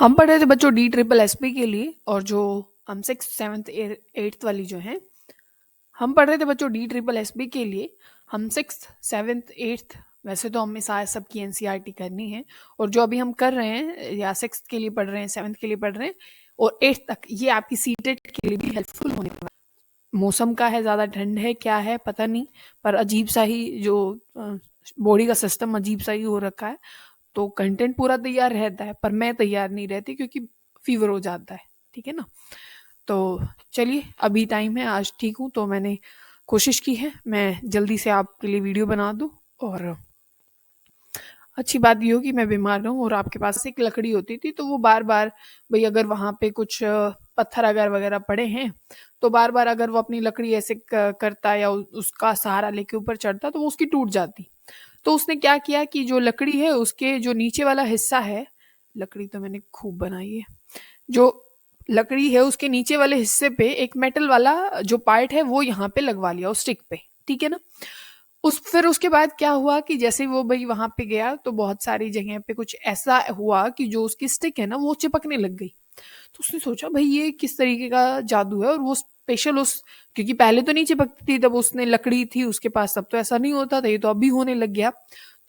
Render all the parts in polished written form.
हम पढ़ रहे थे बच्चों डी ट्रिपल एस पी के लिए, और जो हम सिक्स सेवन्थ एट्थ वाली जो है हम पढ़ रहे थे बच्चों डी ट्रिपल एस बी के लिए। हम सिक्स सेवन्थ एट्थ, वैसे तो हमें सारे सबकी एनसीईआरटी करनी है, और जो अभी हम कर रहे हैं या सिक्स के लिए पढ़ रहे हैं, सेवन्थ के लिए पढ़ रहे हैं और एट्थ तक, ये आपकी सीटेट के लिए भी हेल्पफुल होने वाला है। मौसम का है, ज़्यादा ठंड है, क्या है पता नहीं, पर अजीब सा ही जो बॉडी का सिस्टम अजीब सा ही हो रखा है। तो कंटेंट पूरा तैयार रहता है पर मैं तैयार नहीं रहती क्योंकि फीवर हो जाता है। ठीक है ना। तो चलिए, अभी टाइम है, आज ठीक हूँ तो मैंने कोशिश की है मैं जल्दी से आपके लिए वीडियो बना दूँ। और अच्छी बात ये हो कि मैं बीमार रहूँ, और आपके पास एक लकड़ी होती थी तो वो बार बार, भाई अगर वहाँ पे कुछ पत्थर अगर वगैरह पड़े हैं तो बार बार अगर वो अपनी लकड़ी ऐसे करता या उसका सहारा लेके ऊपर चढ़ता तो वो उसकी टूट जाती। तो उसने क्या किया कि जो लकड़ी है उसके जो नीचे वाला हिस्सा है, लकड़ी तो मैंने खूब बनाई है, जो लकड़ी है उसके नीचे वाले हिस्से पे एक मेटल वाला जो पार्ट है वो यहाँ पे लगवा लिया उस स्टिक पे। ठीक है ना। उस फिर उसके बाद क्या हुआ कि जैसे वो भाई वहां पे गया तो बहुत सारी जगह पे कुछ ऐसा हुआ कि जो उसकी स्टिक है ना वो चिपकने लग गई। तो उसने सोचा भाई ये किस तरीके का जादू है, और वो स्पेशल उस, क्योंकि पहले तो नहीं चिपकती थी, तब उसने लकड़ी थी उसके पास, तब तो ऐसा नहीं होता था, ये तो अभी होने लग गया।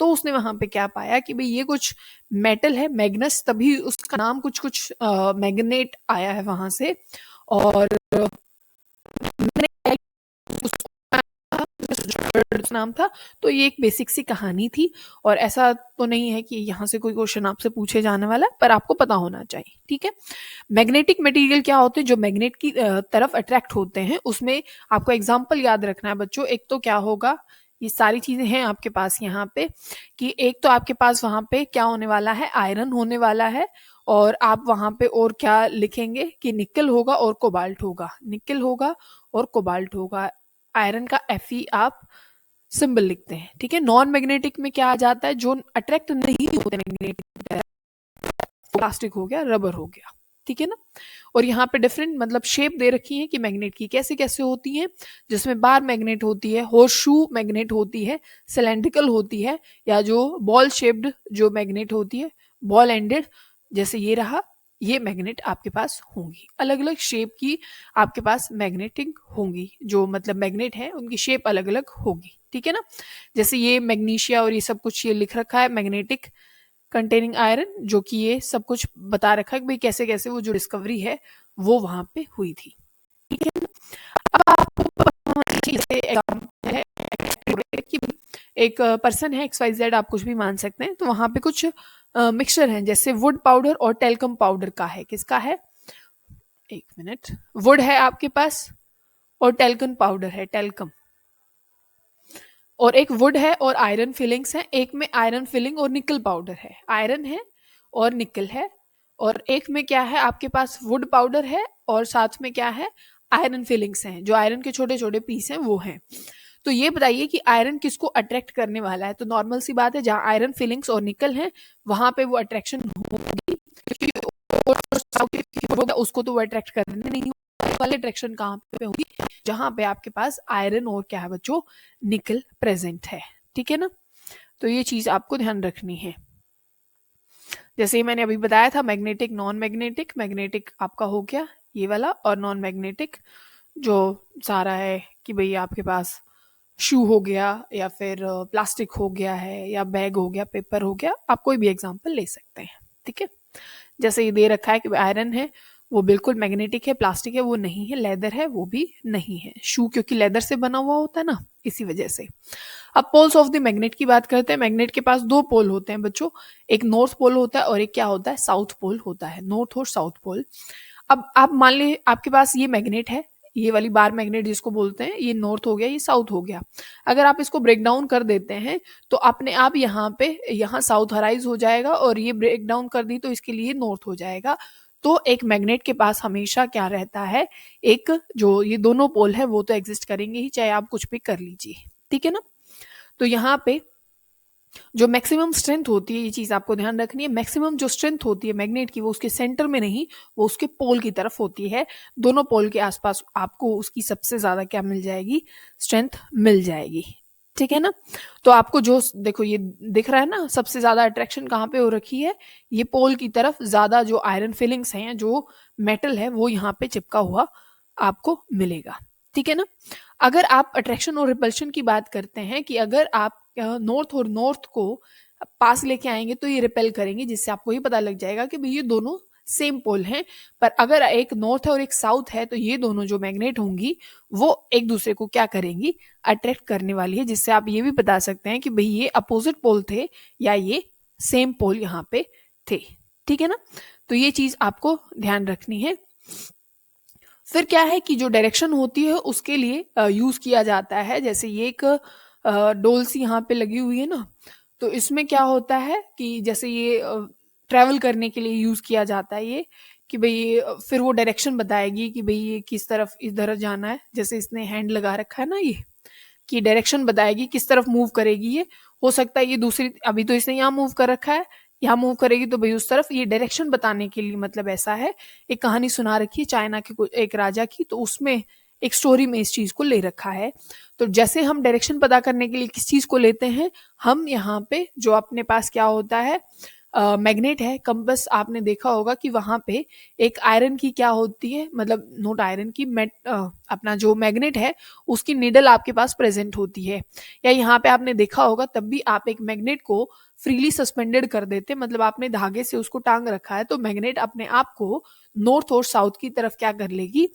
तो उसने वहां पे क्या पाया कि भाई ये कुछ मेटल है, मैग्नस, तभी उसका नाम कुछ कुछ मैग्नेट आया है वहां से। और नाम था। तो ये एक बेसिक सी कहानी थी, और ऐसा तो नहीं है कि यहाँ से कोई क्वेश्चन आपसे पूछे जाने वाला है, पर आपको पता होना चाहिए। ठीक है। मैग्नेटिक मटेरियल क्या होते हैं जो मैग्नेट की तरफ अट्रैक्ट होते हैं, उसमें आपको एग्जांपल याद रखना है बच्चों। एक तो क्या होगा, ये सारी चीजें हैं आपके पास यहाँ पे, कि एक तो आपके पास वहां पे क्या होने वाला है, आयरन होने वाला है। और आप वहां पे और क्या लिखेंगे कि निकल होगा और कोबाल्ट होगा, निकल होगा और कोबाल्ट होगा। आयरन का Fe आप सिंबल लिखते हैं। ठीक है। नॉन मैग्नेटिक में क्या आ जाता है, जो अट्रैक्ट नहीं होते मैग्नेटिक, प्लास्टिक हो गया, रबर हो गया। ठीक है ना। और यहाँ पे डिफरेंट मतलब शेप दे रखी है कि मैग्नेट की कैसे कैसे होती है, जिसमें बार मैग्नेट होती है, होर्सशू मैग्नेट होती है, सिलेंड्रिकल होती है, या जो बॉल शेप्ड जो मैग्नेट होती है, बॉल एंडेड, जैसे ये रहा, ये मैग्नेट आपके पास होंगी। अलग अलग शेप की आपके पास मैग्नेटिक होंगी, जो मतलब मैग्नेट है उनकी शेप अलग अलग होगी। ठीक है ना। जैसे ये मैग्नीशिया और ये सब कुछ ये लिख रखा है, मैग्नेटिक कंटेनिंग आयरन, जो कि ये सब कुछ बता रखा है कि भाई कैसे कैसे वो जो डिस्कवरी है वो वहां पे हुई थी। ठीक है। अब आपको पता होना चाहिए, जैसे एग्जांपल है कि एक पर्सन है XYZ, आप कुछ भी मान सकते हैं, तो वहां पे कुछ मिक्सचर है, जैसे वुड पाउडर और टेल्कम पाउडर का है। किसका है, एक मिनट, वुड है आपके पास और टेल्कम पाउडर है, टेल्कम, और एक वुड है और आयरन फिलिंग्स है, एक में आयरन फिलिंग और निकल पाउडर है, आयरन है और निकल है। और एक में क्या है आपके पास, वुड पाउडर है और साथ में क्या है, आयरन फिलिंग्स हैं, जो आयरन के छोटे छोटे पीस हैं वो हैं। तो ये बताइए कि आयरन किसको अट्रैक्ट करने वाला है। तो नॉर्मल सी बात है, जहाँ आयरन फिलिंग्स और निकल है वहां पे वो अट्रैक्शन होगी, क्योंकि उसको तो वो अट्रैक्ट करने नहीं वाले। अट्रैक्शन कहाँ पे होगी, जहां पे आपके पास आयरन और क्या है बच्चों, निकल प्रेजेंट है। ठीक है ना। तो ये चीज आपको ध्यान रखनी है। जैसे मैंने अभी बताया था, मैग्नेटिक, नॉन मैग्नेटिक, मैग्नेटिक आपका हो गया ये वाला, और नॉन मैग्नेटिक जो सारा है कि भाई आपके पास शू हो गया, या फिर प्लास्टिक हो गया है, या बैग हो गया, पेपर हो गया, आप कोई भी एग्जांपल ले सकते हैं। ठीक है। जैसे ये दे रखा है कि आयरन है वो बिल्कुल मैग्नेटिक है, प्लास्टिक है वो नहीं है, लेदर है वो भी नहीं है, शू क्योंकि लेदर से बना हुआ होता है ना, इसी वजह से। अब पोल्स ऑफ द मैग्नेट की बात करते हैं। मैग्नेट के पास दो पोल होते हैं बच्चों, एक नॉर्थ पोल होता है और एक क्या होता है, साउथ पोल होता है, नॉर्थ और साउथ पोल। अब आप मान ली आपके पास ये मैग्नेट है, ये वाली बार मैग्नेट जिसको बोलते हैं, ये नॉर्थ हो गया, ये साउथ हो गया। अगर आप इसको ब्रेक डाउन कर देते हैं तो अपने आप यहाँ पे, यहाँ साउथ हराइज हो जाएगा, और ये ब्रेक डाउन कर दी तो इसके लिए नॉर्थ हो जाएगा। तो एक मैग्नेट के पास हमेशा क्या रहता है, एक जो ये दोनों पोल है वो तो एग्जिस्ट करेंगे ही, चाहे आप कुछ भी कर लीजिए। ठीक है ना। तो यहाँ पे जो मैक्सिमम स्ट्रेंथ होती है, ये चीज आपको ध्यान रखनी है, मैक्सिमम जो स्ट्रेंथ होती है मैग्नेट की वो उसके सेंटर में नहीं, वो उसके पोल की तरफ होती है। दोनों पोल के आसपास आपको उसकी सबसे ज्यादा क्या मिल जाएगी, स्ट्रेंथ मिल जाएगी। ठीक है ना। तो आपको जो देखो ये दिख रहा है ना, सबसे ज्यादा अट्रैक्शन कहाँ पे हो रखी है, ये पोल की तरफ ज्यादा जो आयरन फिलिंग्स हैं, जो मेटल है वो यहाँ पे चिपका हुआ आपको मिलेगा। ठीक है ना। अगर आप अट्रैक्शन और रिपल्शन की बात करते हैं कि अगर आप नॉर्थ और नॉर्थ को पास लेके आएंगे तो ये रिपेल करेंगे, जिससे आपको ये पता लग जाएगा कि भाई ये दोनों सेम पोल हैं। पर अगर एक नॉर्थ है और एक साउथ है तो ये दोनों जो मैग्नेट होंगी वो एक दूसरे को क्या करेंगी, अट्रैक्ट करने वाली है, जिससे आप ये भी बता सकते हैं कि भाई ये अपोजिट पोल थे या ये सेम पोल यहाँ पे थे। ठीक है ना। तो ये चीज आपको ध्यान रखनी है। फिर क्या है कि जो डायरेक्शन होती है उसके लिए यूज किया जाता है, जैसे ये एक डोल सी यहाँ पे लगी हुई है ना, तो इसमें क्या होता है कि जैसे ये ट्रैवल करने के लिए यूज किया जाता है ये, कि भाई फिर वो डायरेक्शन बताएगी कि भाई ये किस तरफ इधर जाना है, जैसे इसने हैंड लगा रखा है ना ये, कि डायरेक्शन बताएगी किस तरफ मूव करेगी ये। हो सकता है ये दूसरी, अभी तो इसने यहाँ मूव कर रखा है, यहाँ मूव करेगी तो भाई उस तरफ, ये डायरेक्शन बताने के लिए मतलब ऐसा है। एक कहानी सुना रखी है चाइना के एक राजा की, तो उसमें एक स्टोरी में इस चीज को ले रखा है। तो जैसे हम डायरेक्शन पता करने के लिए किस चीज को लेते हैं, हम यहाँ पे जो अपने पास क्या होता है, मैग्नेट है, कंपस, आपने देखा होगा कि वहां पे एक आयरन की क्या होती है, मतलब नोट आयरन की अपना जो मैग्नेट है उसकी निडल आपके पास प्रेजेंट होती है। या यहाँ पे आपने देखा होगा तब भी आप एक मैग्नेट को फ्रीली सस्पेंडेड कर देते, मतलब आपने धागे से उसको टांग रखा है, तो मैग्नेट अपने आप को नॉर्थ और साउथ की तरफ क्या कर लेगी,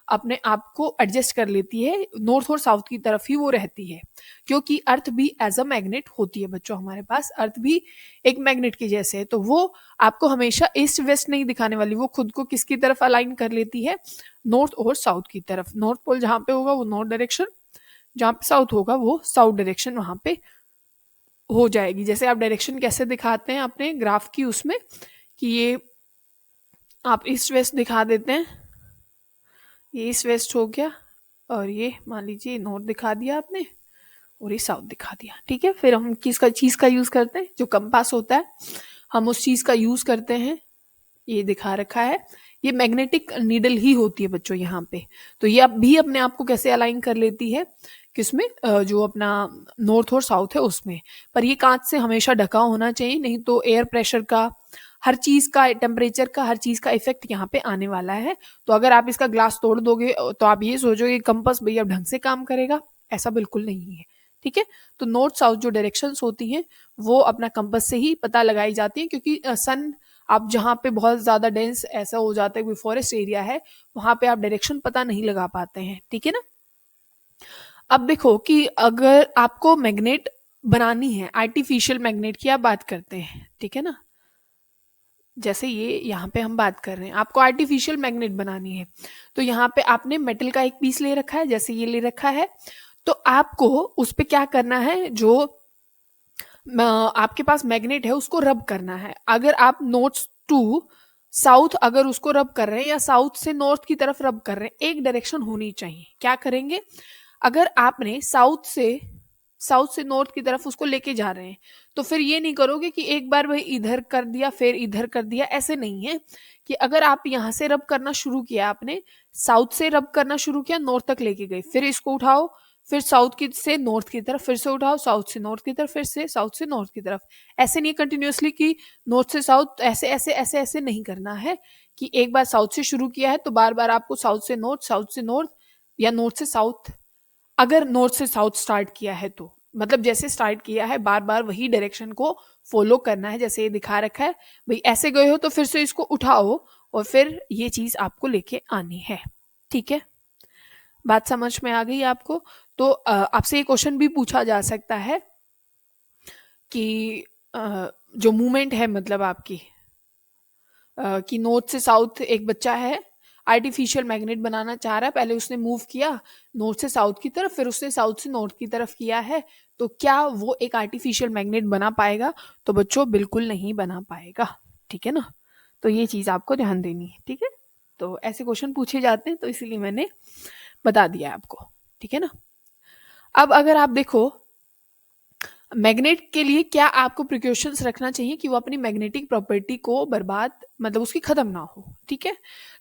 अपने आप को एडजस्ट कर लेती है, नॉर्थ और साउथ की तरफ ही वो रहती है। क्योंकि अर्थ भी एज अ मैग्नेट होती है बच्चों, हमारे पास अर्थ भी एक मैग्नेट के जैसे है, तो वो आपको हमेशा ईस्ट वेस्ट नहीं दिखाने वाली, वो खुद को किसकी तरफ अलाइन कर लेती है, नॉर्थ और साउथ की तरफ। नॉर्थ पोल जहां पे होगा वो नॉर्थ डायरेक्शन, जहां पे साउथ होगा वो साउथ डायरेक्शन वहां पे हो जाएगी। जैसे आप डायरेक्शन कैसे दिखाते हैं अपने ग्राफ की उसमें, कि ये आप ईस्ट वेस्ट दिखा देते हैं, ये ईस्ट वेस्ट हो गया, और ये मान लीजिए नॉर्थ दिखा दिया आपने और ये साउथ दिखा दिया। ठीक है। फिर हम किसका चीज का यूज करते हैं, जो कंपास होता है हम उस चीज का यूज करते हैं, ये दिखा रखा है, ये मैग्नेटिक नीडल ही होती है बच्चों यहाँ पे। तो ये अब भी अपने आप को कैसे अलाइन कर लेती है, किसमें, जो अपना नॉर्थ और साउथ है उसमें। पर ये कांच से हमेशा ढका होना चाहिए, नहीं तो एयर प्रेशर का, हर चीज का, टेम्परेचर का, हर चीज का इफेक्ट यहाँ पे आने वाला है। तो अगर आप इसका ग्लास तोड़ दोगे तो आप ये सोचोगे कंपास भैया ढंग से काम करेगा, ऐसा बिल्कुल नहीं है। ठीक है। तो नॉर्थ साउथ जो डायरेक्शंस होती हैं वो अपना कंपास से ही पता लगाई जाती है, क्योंकि सन, आप जहाँ पे बहुत ज्यादा डेंस ऐसा हो जाता है, कोई फॉरेस्ट एरिया है, वहां पे आप डायरेक्शन पता नहीं लगा पाते हैं। ठीक है ना। अब देखो कि अगर आपको मैग्नेट बनानी है, आर्टिफिशियल मैग्नेट की आप बात करते हैं, ठीक है ना, जैसे ये यहाँ पे हम बात कर रहे हैं, आपको आर्टिफिशियल मैग्नेट बनानी है, तो यहाँ पे आपने मेटल का एक पीस ले रखा है, जैसे ये ले रखा है, तो आपको उस पे क्या करना है, जो आपके पास मैग्नेट है उसको रब करना है। अगर आप नॉर्थ टू साउथ अगर उसको रब कर रहे हैं, या साउथ से नॉर्थ की तरफ रब कर रहे हैं, एक डायरेक्शन होनी चाहिए। क्या करेंगे, अगर आपने साउथ से नॉर्थ की तरफ उसको लेके जा रहे हैं, तो फिर ये नहीं करोगे कि एक बार भाई इधर कर दिया फिर इधर कर दिया, ऐसे नहीं है। कि अगर आप यहाँ से रब करना शुरू किया, आपने साउथ से रब करना शुरू किया, नॉर्थ तक लेके गए, फिर इसको उठाओ, फिर साउथ की से नॉर्थ की तरफ फिर से उठाओ, साउथ से नॉर्थ की तरफ, फिर से साउथ से नॉर्थ की तरफ। ऐसे नहीं कंटिन्यूअसली कि नॉर्थ से साउथ, ऐसे ऐसे ऐसे ऐसे नहीं करना है, कि एक बार साउथ से शुरू किया है तो बार बार आपको साउथ से नॉर्थ या नॉर्थ से साउथ, अगर नॉर्थ से साउथ स्टार्ट किया है तो मतलब जैसे स्टार्ट किया है बार बार वही डायरेक्शन को फॉलो करना है, जैसे ये दिखा रखा है भाई, ऐसे गए हो तो फिर से इसको उठाओ और फिर ये चीज आपको लेके आनी है। ठीक है। बात समझ में आ गई आपको। तो आपसे ये क्वेश्चन भी पूछा जा सकता है कि जो मूवमेंट है मतलब आपकी, कि नॉर्थ से साउथ एक बच्चा है, आर्टिफिशियल मैग्नेट बनाना चाह रहा है, पहले उसने मूव किया नॉर्थ से साउथ की तरफ, फिर उसने साउथ से नॉर्थ की तरफ किया है, तो क्या वो एक आर्टिफिशियल मैग्नेट बना पाएगा, तो बच्चों बिल्कुल नहीं बना पाएगा। ठीक है ना। तो ये चीज आपको ध्यान देनी है। ठीक है। तो ऐसे क्वेश्चन पूछे जाते हैं, तो इसीलिए मैंने बता दिया आपको। ठीक है ना। अब अगर आप देखो मैग्नेट के लिए क्या आपको प्रिकॉशंस रखना चाहिए कि वो अपनी मैग्नेटिक प्रॉपर्टी को बर्बाद मतलब उसकी खत्म ना हो, ठीक है।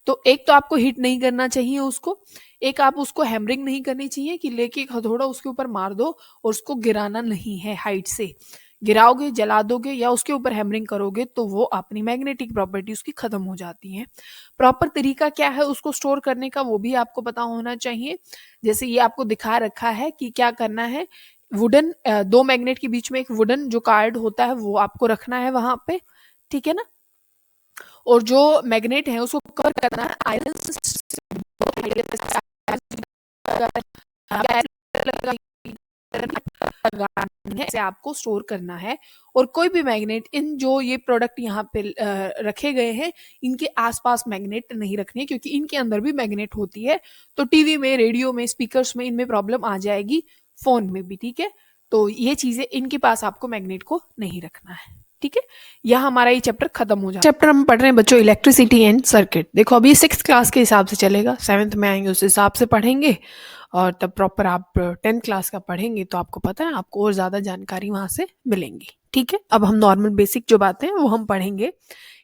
तो एक तो आपको हिट नहीं करना चाहिए उसको, एक आप उसको हैमरिंग नहीं करनी चाहिए कि लेके एक हथौड़ा उसके ऊपर मार दो और उसको गिराना नहीं है हाइट से। गिराओगे, जला दोगे या उसके ऊपर हैमरिंग करोगे तो वो अपनी मैग्नेटिक प्रॉपर्टी उसकी खत्म हो जाती है। प्रॉपर तरीका क्या है उसको स्टोर करने का वो भी आपको पता होना चाहिए। जैसे ये आपको दिखा रखा है कि क्या करना है। वुडन दो मैग्नेट के बीच में एक वुडन जो कार्ड होता है वो आपको रखना है वहां पे, ठीक है ना। और जो मैग्नेट है उसको कवर करना है आयरन से आपको स्टोर करना है। और कोई भी मैग्नेट इन जो ये प्रोडक्ट यहाँ पे रखे गए हैं इनके आसपास मैग्नेट नहीं रखने, क्योंकि इनके अंदर भी मैग्नेट होती है। तो टीवी में, रेडियो में, स्पीकर्स में इनमें प्रॉब्लम आ जाएगी, फोन में भी, ठीक है। तो ये चीजें इनके पास आपको मैग्नेट को नहीं रखना है, ठीक है। यह हमारा ये चैप्टर खत्म हो जाए। चैप्टर हम पढ़ रहे हैं बच्चों इलेक्ट्रिसिटी एंड सर्किट। देखो अभी 6th क्लास के हिसाब से चलेगा, 7th में आएंगे उस हिसाब से पढ़ेंगे, और तब प्रॉपर आप 10th क्लास का पढ़ेंगे तो आपको पता है आपको और ज़्यादा जानकारी वहाँ से मिलेंगी, ठीक है। अब हम नॉर्मल बेसिक जो बातें हैं वो हम पढ़ेंगे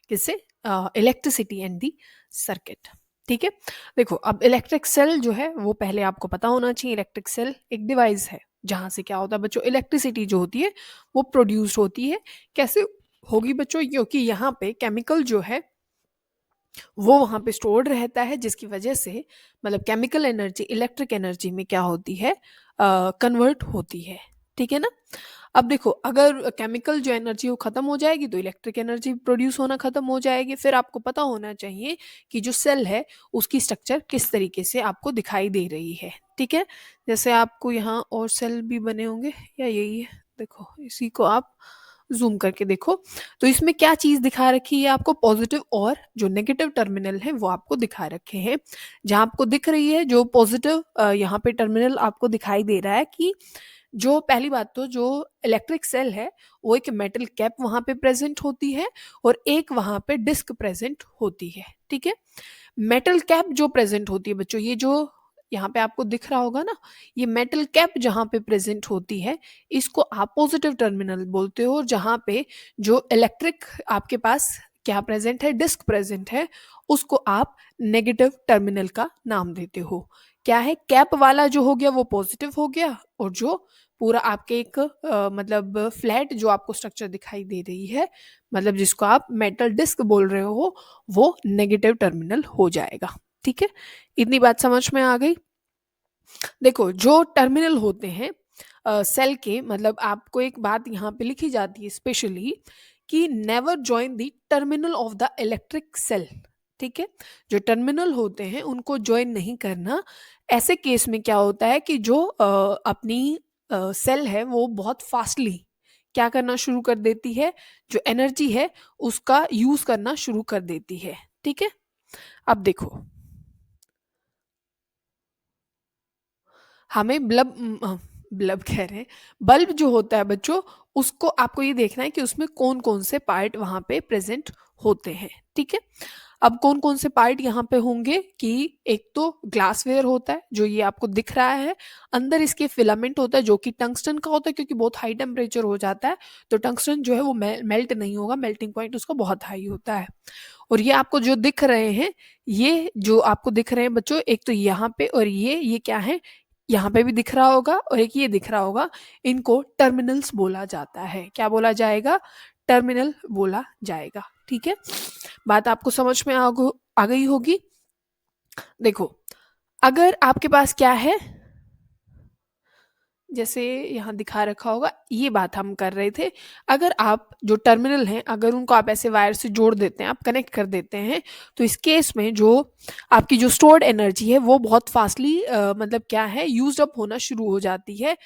किससे, इलेक्ट्रिसिटी एंड दी सर्किट, ठीक है। देखो अब इलेक्ट्रिक सेल जो है वो पहले आपको पता होना चाहिए। इलेक्ट्रिक सेल एक डिवाइस है जहाँ से क्या होता है बच्चों, इलेक्ट्रिसिटी जो होती है वो प्रोड्यूस होती है। कैसे होगी बच्चों, क्योंकि यहाँ पे केमिकल जो है वो वहां पे स्टोर्ड रहता है, जिसकी वजह से मतलब केमिकल एनर्जी इलेक्ट्रिक एनर्जी में क्या होती है, कन्वर्ट होती है, ठीक है ना। अब देखो अगर केमिकल जो एनर्जी वो खत्म हो जाएगी तो इलेक्ट्रिक एनर्जी प्रोड्यूस होना खत्म हो जाएगी। फिर आपको पता होना चाहिए कि जो सेल है उसकी स्ट्रक्चर किस तरीके से आपको दिखाई दे रही है, ठीक है। जैसे आपको यहाँ और सेल भी बने होंगे या यही है, देखो इसी को आप जूम करके देखो तो इसमें क्या चीज दिखा रखी है आपको, पॉजिटिव और जो नेगेटिव टर्मिनल है वो आपको दिखा रखे हैं। जहां आपको दिख रही है जो पॉजिटिव यहाँ पे टर्मिनल आपको दिखाई दे रहा है कि जो पहली बात तो जो इलेक्ट्रिक सेल है वो एक मेटल कैप वहां पे प्रेजेंट होती है और एक वहां पे डिस्क प्रेजेंट होती है, ठीक है। मेटल कैप जो प्रेजेंट होती है बच्चों, ये जो यहाँ पे आपको दिख रहा होगा ना, ये मेटल कैप जहाँ पे प्रेजेंट होती है इसको आप पॉजिटिव टर्मिनल बोलते हो। और जहाँ पे जो इलेक्ट्रिक आपके पास क्या प्रेजेंट है, डिस्क प्रेजेंट है, उसको आप नेगेटिव टर्मिनल का नाम देते हो। क्या है, कैप वाला जो हो गया वो पॉजिटिव हो गया, और जो पूरा आपके एक मतलब फ्लैट जो आपको स्ट्रक्चर दिखाई दे रही है, मतलब जिसको आप मेटल डिस्क बोल रहे हो, वो नेगेटिव टर्मिनल हो जाएगा, ठीक है। इतनी बात समझ में आ गई। देखो जो टर्मिनल होते हैं सेल के, मतलब आपको एक बात यहाँ पे लिखी जाती है स्पेशली कि never join the terminal of the electric cell, ठीक है। जो टर्मिनल होते हैं उनको ज्वाइन नहीं करना। ऐसे केस में क्या होता है कि जो अपनी सेल है वो बहुत फास्टली क्या करना शुरू कर देती है, जो एनर्जी है उसका यूज करना शुरू कर देती है, ठीक है। अब देखो हमें बल्ब कह रहे हैं, बल्ब जो होता है बच्चों, उसको आपको ये देखना है कि उसमें कौन कौन से पार्ट वहां पे प्रेजेंट होते हैं, ठीक है। अब कौन कौन से पार्ट यहाँ पे होंगे कि एक तो ग्लासवेयर होता है जो ये आपको दिख रहा है, अंदर इसके फिलामेंट होता है जो कि टंगस्टन का होता है, क्योंकि बहुत हाई टेम्परेचर हो जाता है तो टंगस्टन जो है वो मेल्ट नहीं होगा, मेल्टिंग पॉइंट उसका बहुत हाई होता है। और ये आपको जो दिख रहे हैं, ये जो आपको दिख रहे हैं बच्चों, एक तो यहाँ पे और ये क्या है, यहाँ पे भी दिख रहा होगा और एक ये दिख रहा होगा, इनको टर्मिनल्स बोला जाता है। क्या बोला जाएगा, टर्मिनल बोला जाएगा, ठीक है। बात आपको समझ में आ गई होगी। देखो अगर आपके पास क्या है, जैसे यहाँ दिखा रखा होगा, ये बात हम कर रहे थे। अगर आप जो टर्मिनल हैं अगर उनको आप ऐसे वायर से जोड़ देते हैं, आप कनेक्ट कर देते हैं, तो इस केस में जो आपकी जो स्टोर्ड एनर्जी है वो बहुत फास्टली मतलब क्या है, यूज अप होना शुरू हो जाती है।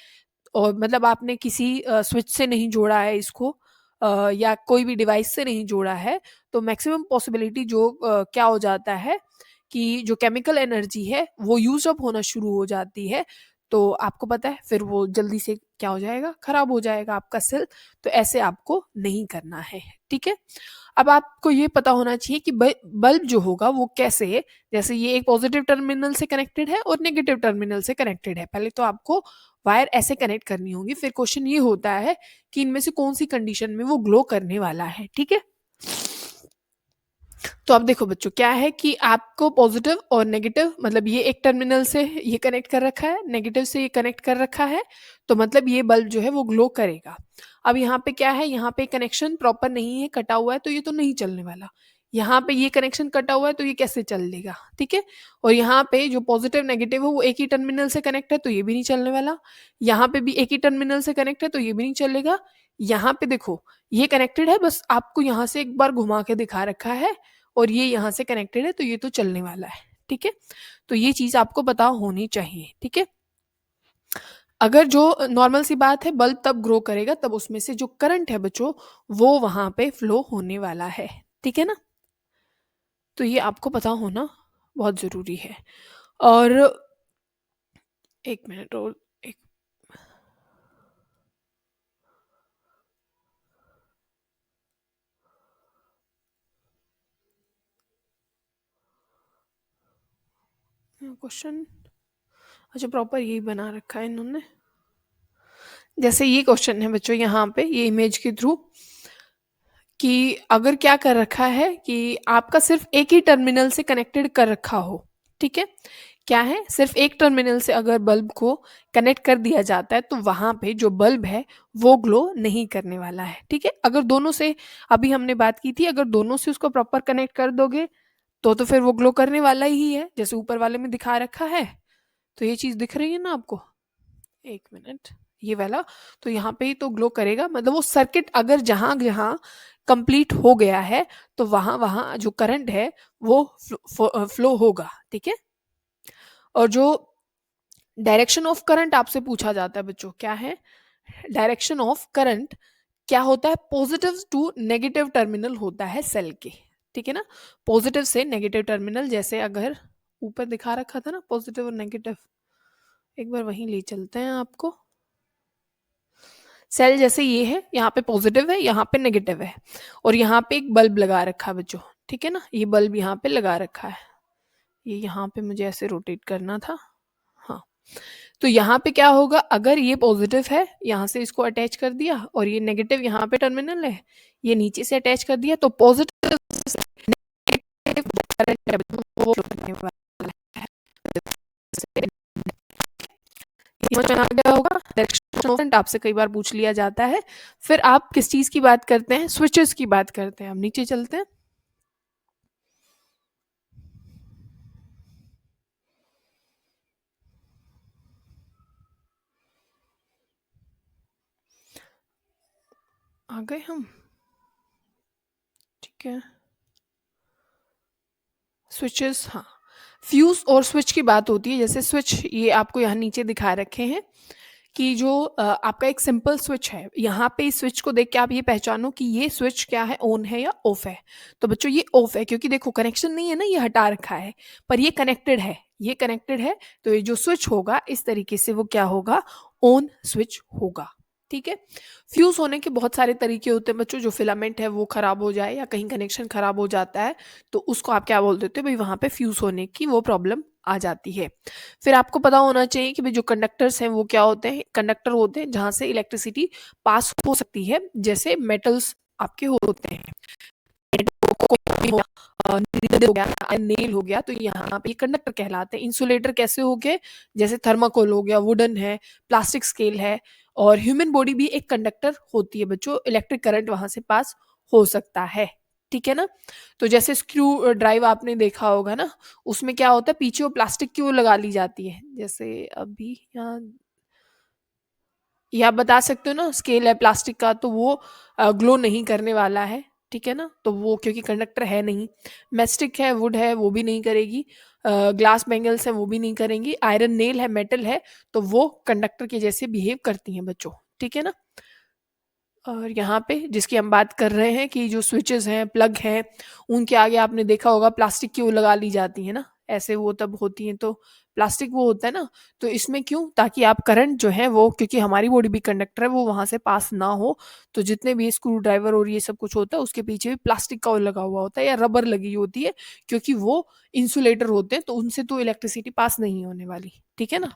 और मतलब आपने किसी स्विच से नहीं जोड़ा है इसको, या कोई भी डिवाइस से नहीं जोड़ा है, तो मैक्सिमम पॉसिबिलिटी जो क्या हो जाता है कि जो केमिकल एनर्जी है वो यूज अप होना शुरू हो जाती है। तो आपको पता है फिर वो जल्दी से क्या हो जाएगा, खराब हो जाएगा आपका सेल। तो ऐसे आपको नहीं करना है, ठीक है। अब आपको ये पता होना चाहिए कि बल्ब जो होगा वो कैसे है। जैसे ये एक पॉजिटिव टर्मिनल से कनेक्टेड है और नेगेटिव टर्मिनल से कनेक्टेड है, पहले तो आपको वायर ऐसे कनेक्ट करनी होगी। फिर क्वेश्चन ये होता है कि इनमें से कौन सी कंडीशन में वो ग्लो करने वाला है, ठीक है। तो अब देखो बच्चों क्या है कि आपको पॉजिटिव और नेगेटिव, मतलब ये एक टर्मिनल से ये कनेक्ट कर रखा है, नेगेटिव से ये कनेक्ट कर रखा है, तो मतलब ये बल्ब जो है वो ग्लो करेगा। अब यहाँ पे क्या है, यहाँ पे कनेक्शन प्रॉपर नहीं है, कटा हुआ है, तो ये तो नहीं चलने वाला। यहाँ पे ये कनेक्शन कटा हुआ है तो ये कैसे चल लेगा, ठीक है। और यहाँ पे जो पॉजिटिव नेगेटिव है वो एक ही टर्मिनल से कनेक्ट है, तो ये भी नहीं चलने वाला। यहाँ पे भी एक ही टर्मिनल से कनेक्ट है, तो ये भी नहीं चलेगा। यहाँ पे देखो ये कनेक्टेड है, बस आपको यहाँ से एक बार घुमा के दिखा रखा है, और ये यहाँ से कनेक्टेड है, तो ये तो चलने वाला है, ठीक है। तो ये चीज आपको पता होनी चाहिए, ठीक है। अगर जो नॉर्मल सी बात है, बल्ब तब ग्रो करेगा तब उसमें से जो करंट है बच्चों वो वहां पे फ्लो होने वाला है, ठीक है ना। तो ये आपको पता होना बहुत जरूरी है। और एक मिनट और, एक क्वेश्चन, अच्छा प्रॉपर यही बना रखा है इन्होंने। जैसे ये क्वेश्चन है बच्चों यहाँ पे ये इमेज के थ्रू, कि अगर क्या कर रखा है कि आपका सिर्फ एक ही टर्मिनल से कनेक्टेड कर रखा हो, ठीक है। क्या है, सिर्फ एक टर्मिनल से अगर बल्ब को कनेक्ट कर दिया जाता है तो वहां पे जो बल्ब है वो ग्लो नहीं करने वाला है, ठीक है। अगर दोनों से, अभी हमने बात की थी, अगर दोनों से उसको प्रॉपर कनेक्ट कर दोगे तो फिर वो ग्लो करने वाला ही है, जैसे ऊपर वाले में दिखा रखा है। तो ये चीज दिख रही है ना आपको, एक मिनट, ये वाला, तो यहाँ पे ही तो ग्लो करेगा, मतलब वो सर्किट अगर जहां जहां कंप्लीट हो गया है तो वहां वहां जो करंट है वो फ्लो होगा, ठीक है। और जो डायरेक्शन ऑफ करंट आपसे पूछा जाता है बच्चों, क्या है डायरेक्शन ऑफ करंट, क्या होता है, पॉजिटिव टू नेगेटिव टर्मिनल होता है सेल के, ठीक है ना। पॉजिटिव से नेगेटिव टर्मिनल, जैसे अगर ऊपर दिखा रखा था ना पॉजिटिव और नेगेटिव, एक बार वहीं ले चलते हैं आपको। सेल जैसे ये है, यहाँ पे पॉजिटिव है, यहाँ पे नेगेटिव है, और यहाँ पे एक बल्ब लगा रखा है बच्चों, ठीक है ना। ये बल्ब यहाँ पे लगा रखा है, ये यहाँ पे मुझे ऐसे रोटेट करना था, हाँ। तो यहाँ पे क्या होगा, अगर ये पॉजिटिव है यहाँ से इसको अटैच कर दिया, और ये नेगेटिव यहाँ पे टर्मिनल है, ये नीचे से अटैच कर दिया, तो पॉजिटिव समझ में आ गया होगा। डायरेक्शन ऑफ करंट आपसे कई बार पूछ लिया जाता है। फिर आप किस चीज की बात करते हैं, स्विचेस की बात करते हैं। हम नीचे चलते हैं, आ गए हम, ठीक है। स्विचेस, हाँ, फ्यूज और स्विच की बात होती है। जैसे स्विच ये आपको यहाँ नीचे दिखा रखे हैं कि जो आपका एक सिंपल स्विच है, यहाँ पे इस स्विच को देख के आप ये पहचानो कि ये स्विच क्या है, ऑन है या ऑफ है। तो बच्चों ये ऑफ है, क्योंकि देखो कनेक्शन नहीं है ना, ये हटा रखा है, पर ये कनेक्टेड है, ये कनेक्टेड है, तो ये जो स्विच होगा इस तरीके से वो क्या होगा, ऑन स्विच होगा, ठीक है। फ्यूज होने के बहुत सारे तरीके होते हैं बच्चों, जो फिलामेंट है वो खराब हो जाए या कहीं कनेक्शन खराब हो जाता है तो उसको आप क्या बोल देते हो भाई, वहां पे फ्यूज होने की वो प्रॉब्लम आ जाती है। फिर आपको पता होना चाहिए कि भाई जो कंडक्टर्स हैं वो क्या होते हैं, कंडक्टर होते हैं जहां से इलेक्ट्रिसिटी पास हो सकती है, जैसे मेटल्स आपके होते हैं, नीडल हो गया, नेल हो गया, तो यहाँ पे कंडक्टर कहलाते हैं। इंसुलेटर कैसे हो गए, जैसे थर्माकोल हो गया, वुडन है, प्लास्टिक स्केल है, और ह्यूमन बॉडी भी एक कंडक्टर होती है बच्चों, इलेक्ट्रिक करंट वहां से पास हो सकता है, ठीक है ना। तो जैसे स्क्रू ड्राइव आपने देखा होगा ना, उसमें क्या होता है, पीछे वो प्लास्टिक की वो लगा ली जाती है, जैसे अभी यहाँ ये आप बता सकते हो ना, स्केल है प्लास्टिक का तो वो ग्लो नहीं करने वाला है, ठीक है ना, तो वो क्योंकि कंडक्टर है नहीं। मेस्टिक है, वुड है, वो भी नहीं करेगी। ग्लास बैंगल्स है, वो भी नहीं करेंगी। आयरन नेल है, मेटल है, तो वो कंडक्टर के जैसे बिहेव करती हैं बच्चों, ठीक है ना। और यहाँ पे जिसकी हम बात कर रहे हैं कि जो स्विचेस हैं, प्लग हैं, उनके आगे आपने देखा होगा प्लास्टिक की वो लगा ली जाती है ना, ऐसे वो तब होती हैं, तो प्लास्टिक वो होता है ना, तो इसमें क्यों, ताकि आप करंट जो है वो, क्योंकि हमारी बॉडी भी कंडक्टर है, वो वहां से पास ना हो, तो जितने भी स्क्रू ड्राइवर और ये सब कुछ होता है उसके पीछे भी प्लास्टिक का वो लगा हुआ होता है या रबर लगी होती है, क्योंकि वो इंसुलेटर होते हैं, तो उनसे तो इलेक्ट्रिसिटी पास नहीं होने वाली, ठीक है ना।